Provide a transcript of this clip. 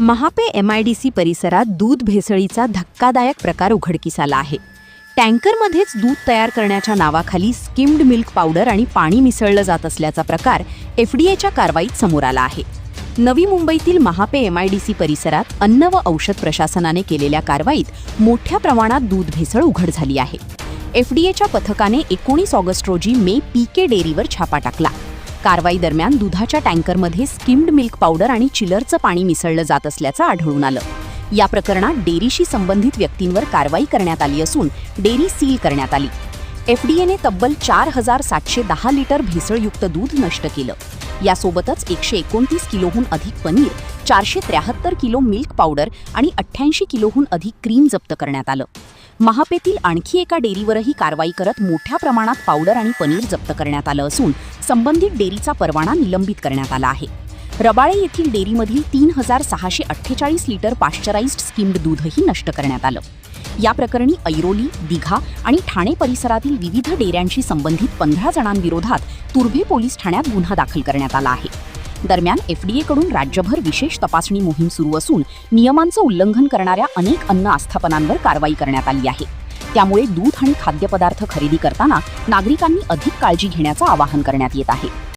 Mahape MIDC परिसरात दूध भेसळीचा धक्कादायक प्रकार उघडकीस आला आहे. टँकरमध्येच दूध तयार करण्याच्या नावाखाली स्किम्ड मिल्क पावडर आणि पाणी मिसळलं जात असल्याचा प्रकार FDAच्या कारवाईत समोर आला आहे. नवी मुंबईतील महापे MIDC परिसरात अन्न व औषध प्रशासनाने केलेल्या कारवाईत मोठ्या प्रमाणात दूध भेसळ उघड झाली आहे. FDAच्या पथकाने 19 ऑगस्ट रोजी मे PK डेअरीवर छापा टाकला. कारवाई दरम्यान दुधाच्या टँकरमध्ये स्किम्ड मिल्क पावडर आणि चिलरचं पाणी मिसळलं जात असल्याचं आढळून आलं. या प्रकरणात डेअरीशी संबंधित व्यक्तींवर कारवाई करण्यात आली असून डेअरी सील करण्यात आली. FDAने तब्बल 4710 लिटर भेसळयुक्त दूध नष्ट केलं. यासोबतच 129 किलोहून अधिक पनीर, 473 किलो मिल्क पावडर आणि 88 किलोहून अधिक क्रीम जप्त करण्यात आलं. महापेतील आणखी एका डेअरीवरही कारवाई करत मोठ्या प्रमाणात पावडर आणि पनीर जप्त करण्यात आलं असून संबंधित डेअरीचा परवाना निलंबित करण्यात आला आहे. रबाळे येथील डेअरीमधील 3648 लिटर पाश्चराइज्ड स्किम्ड दूधही नष्ट करण्यात आलं. या प्रकरणी ऐरोली, दिघा आणि ठाणे परिसरातील विविध डेअऱ्यांशी संबंधित 15 जणांविरोधात तुर्भे पोलीस ठाण्यात गुन्हा दाखल करण्यात आला आहे. दरम्यान FDAकडून राज्यभर विशेष तपासणी मोहीम सुरू असून नियमांचं उल्लंघन करणाऱ्या अनेक अन्न आस्थापनांवर कारवाई करण्यात आली आहे. त्यामुळे दूध आणि खाद्यपदार्थ खरेदी करताना नागरिकांनी अधिक काळजी घेण्याचं आवाहन करण्यात येत आहे.